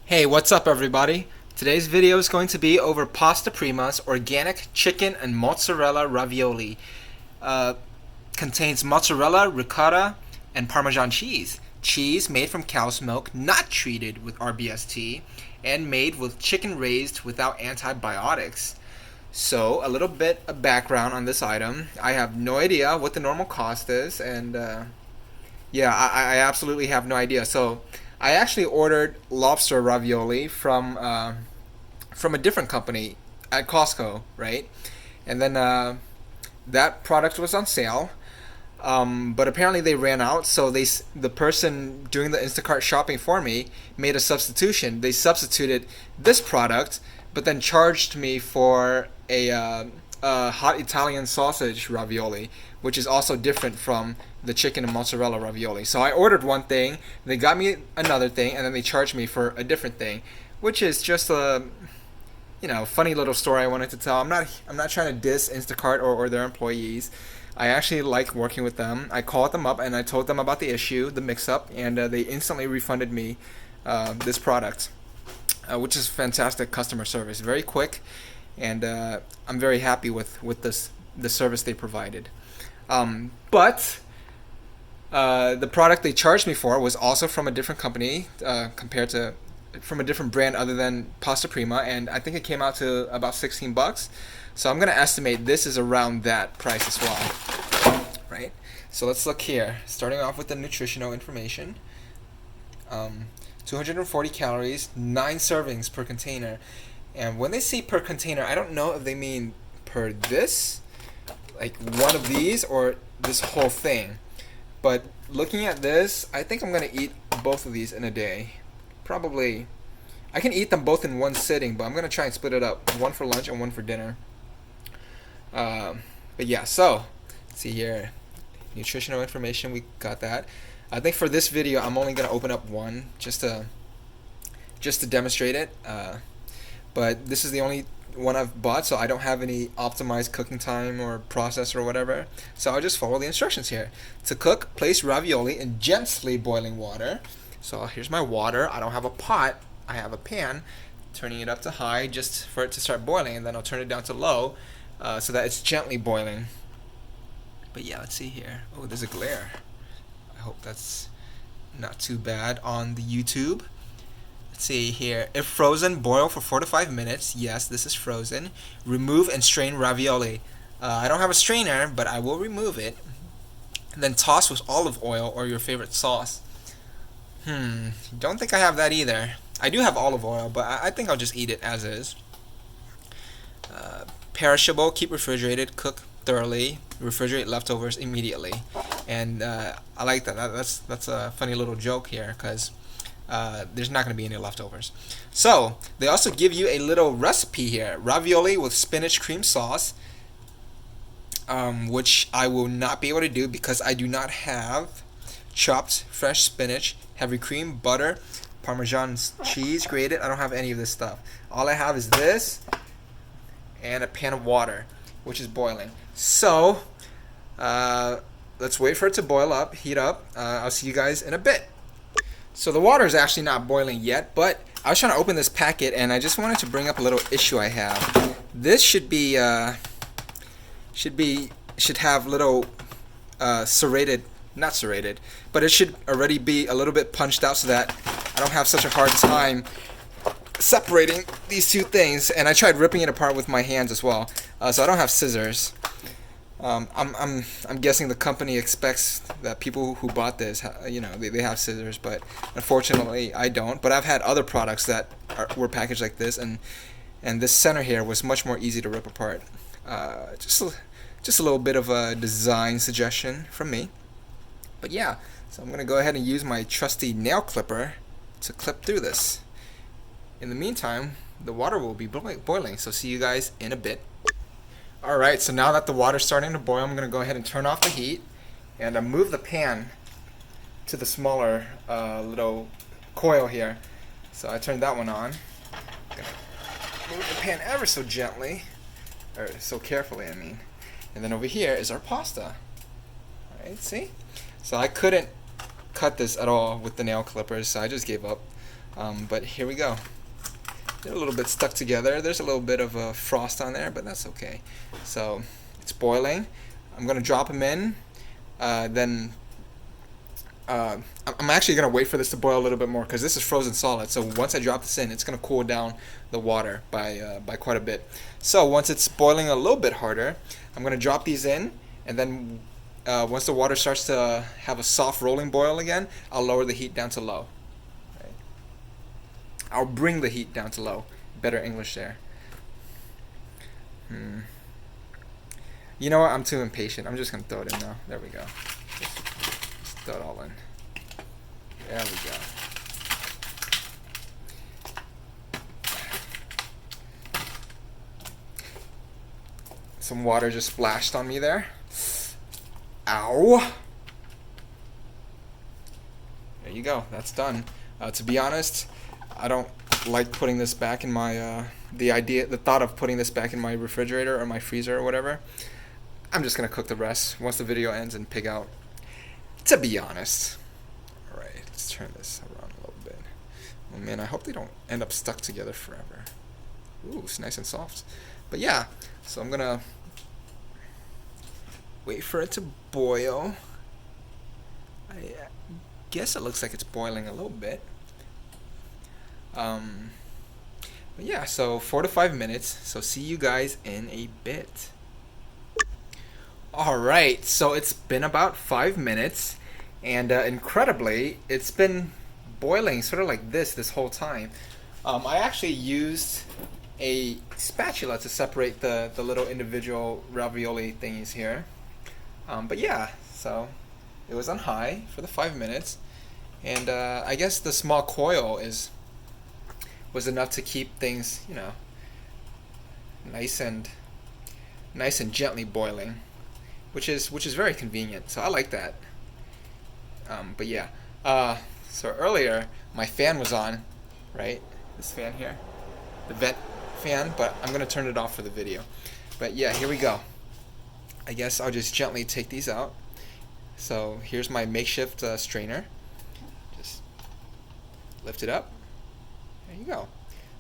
Hey, what's up everybody? Today's video is going to be over Pasta Prima's organic chicken and mozzarella ravioli. Uh, Contains mozzarella, ricotta, and Parmesan cheese. Cheese made from cow's milk, not treated with RBST, and made with chicken raised without antibiotics. So, a little bit of background on this item. I have no idea what the normal cost is, and I absolutely have no idea. So, I actually ordered lobster ravioli from a different company at Costco, right? And then that product was on sale, but apparently they ran out. So the person doing the Instacart shopping for me made a substitution. They substituted this product, but then charged me for a hot Italian sausage ravioli, which is also different from the chicken and mozzarella ravioli. So I ordered one thing, they got me another thing, and then they charged me for a different thing, which is just a funny little story I wanted to tell. I'm not trying to diss Instacart or their employees. I actually like working with them. I called them up and I told them about the issue, the mix-up, and they instantly refunded me this product, which is fantastic customer service. Very quick, and I'm very happy with the service they provided. But the product they charged me for was also from a different company, compared to from a different brand other than Pasta Prima, and I think it came out to about $16. So I'm gonna estimate this is around that price as well, right? So let's look here. Starting off with the nutritional information. 240 calories, 9 servings per container. And when they say per container, I don't know if they mean per this, like one of these, or this whole thing. But looking at this, I think I'm gonna eat both of these in a day. Probably, I can eat them both in one sitting, but I'm gonna try and split it up, one for lunch and one for dinner. But yeah, so let's see here, nutritional information, we got that. I think for this video, I'm only gonna open up one just to demonstrate it. But this is the only one I've bought, so I don't have any optimized cooking time or process or whatever. So I'll just follow the instructions here. To cook, place ravioli in gently boiling water. So here's my water. I don't have a pot, I have a pan. Turning it up to high just for it to start boiling, and then I'll turn it down to low so that it's gently boiling. But yeah, let's see here. Oh, there's a glare. I hope that's not too bad on the YouTube. Let's see here. If frozen, boil for 4 to 5 minutes. Yes, this is frozen. Remove and strain ravioli. I don't have a strainer, but I will remove it. And then toss with olive oil or your favorite sauce. Don't think I have that either. I do have olive oil, but I think I'll just eat it as is. Perishable, keep refrigerated, cook thoroughly, refrigerate leftovers immediately. And I like that. That's a funny little joke here, because there's not going to be any leftovers. So they also give you a little recipe here: ravioli with spinach cream sauce, which I will not be able to do because I do not have chopped fresh spinach, heavy cream, butter, Parmesan cheese grated. I don't have any of this stuff. All I have is this and a pan of water, which is boiling. So let's wait for it to boil up, heat up. I'll see you guys in a bit. So the water is actually not boiling yet, but I was trying to open this packet and I just wanted to bring up a little issue I have. This should have little serrated, not serrated, but it should already be a little bit punched out so that I don't have such a hard time separating these two things. And I tried ripping it apart with my hands as well, so I don't have scissors. I'm guessing the company expects that people who bought this, they have scissors, but unfortunately I don't. But I've had other products that were packaged like this, and this center here was much more easy to rip apart. Just a little bit of a design suggestion from me. But yeah, so I'm gonna go ahead and use my trusty nail clipper to clip through this. In the meantime, the water will be boiling, so see you guys in a bit. Alright, so now that the water's starting to boil, I'm going to go ahead and turn off the heat and move the pan to the smaller little coil here. So I turned that one on. I'm going to move the pan ever so gently, or so carefully I mean. And then over here is our pasta. Alright, see? So I couldn't cut this at all with the nail clippers, so I just gave up. But here we go. They're a little bit stuck together. There's a little bit of a frost on there, but that's okay. So it's boiling. I'm gonna drop them in. Then I'm actually gonna wait for this to boil a little bit more because this is frozen solid. So once I drop this in, it's gonna cool down the water by quite a bit. So once it's boiling a little bit harder, I'm gonna drop these in, and then once the water starts to have a soft rolling boil again, I'll lower the heat down to low. Right? I'll bring the heat down to low. Better English there. You know what? I'm too impatient. I'm just gonna throw it in now. There we go. Just throw it all in. There we go. Some water just splashed on me there. Ow! There you go. That's done. To be honest, I don't like putting this back in my the thought of putting this back in my refrigerator or my freezer or whatever. I'm just gonna cook the rest once the video ends and pig out. To be honest. Alright, let's turn this around a little bit. Oh man, I hope they don't end up stuck together forever. Ooh, it's nice and soft. But yeah, so I'm gonna wait for it to boil. I guess it looks like it's boiling a little bit. But yeah, so 4 to 5 minutes. So see you guys in a bit. Alright, so it's been about 5 minutes, and incredibly, it's been boiling sort of like this whole time. I actually used a spatula to separate the little individual ravioli thingies here. But yeah, so it was on high for the 5 minutes, and I guess the small coil was enough to keep things, you know, nice and gently boiling. Which is very convenient, so I like that. But yeah, so earlier my fan was on, right? This fan here, the vent fan, but I'm gonna turn it off for the video. But yeah, here we go. I guess I'll just gently take these out. So here's my makeshift strainer. Just lift it up. There you go.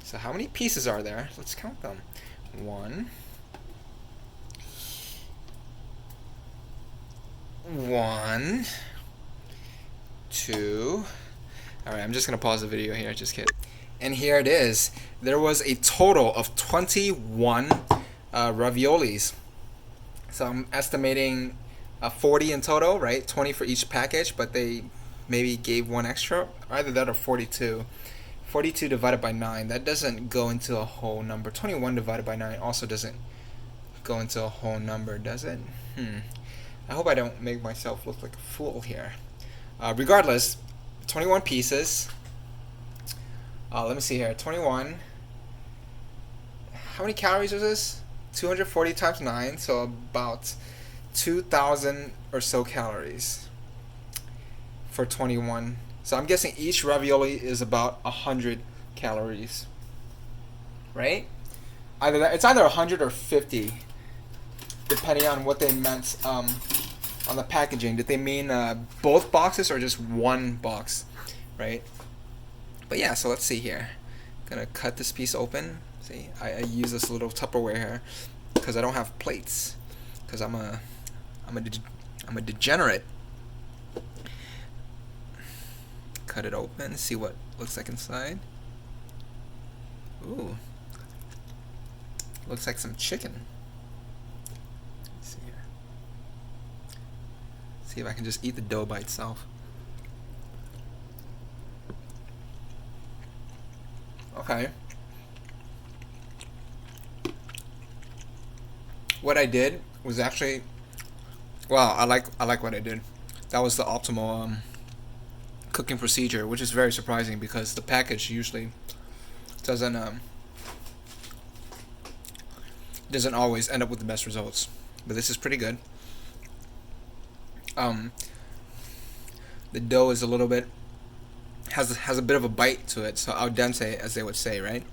So how many pieces are there? Let's count them. 1, 2. All right, I'm just gonna pause the video here. Just kidding. And here it is. There was a total of 21 raviolis. So I'm estimating 40 in total, right? 20 for each package, but they maybe gave one extra. Either that or 42. 42 divided by 9. That doesn't go into a whole number. 21 divided by 9 also doesn't go into a whole number, does it? I hope I don't make myself look like a fool here. Regardless, 21 pieces. Let me see here. 21. How many calories was this? 240 times 9, so about 2,000 or so calories for 21. So I'm guessing each ravioli is about 100 calories, right? It's either 100 or 50, depending on what they meant on the packaging. Did they mean both boxes or just one box, right? But yeah, so let's see here. Gonna cut this piece open. See, I use this little Tupperware here because I don't have plates. Because I'm a degenerate. Cut it open. See what it looks like inside. Ooh, looks like some chicken. Let's see here. See if I can just eat the dough by itself. Okay. What I did was actually, well, I like what I did. That was the optimal cooking procedure, which is very surprising because the package usually doesn't always end up with the best results. But this is pretty good. The dough is a little bit has a bit of a bite to it, so al dente, as they would say, right?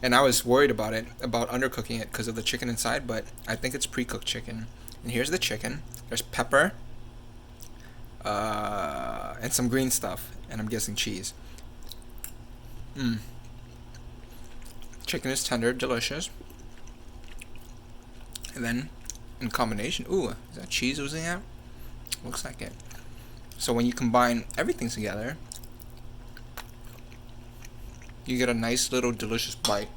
And I was worried about undercooking it because of the chicken inside, but I think it's pre-cooked chicken. And here's the chicken. There's pepper, and some green stuff, and I'm guessing cheese. Chicken is tender, delicious. And then, in combination, ooh, is that cheese oozing out? Looks like it. So when you combine everything together, you get a nice little delicious bite.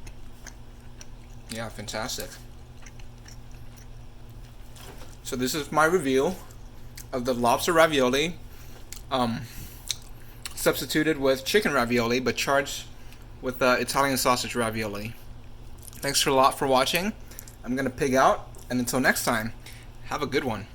Yeah, fantastic. So this is my review of the lobster ravioli, substituted with chicken ravioli, but charged with Italian sausage ravioli. Thanks a lot for watching. I'm gonna pig out, and until next time, have a good one.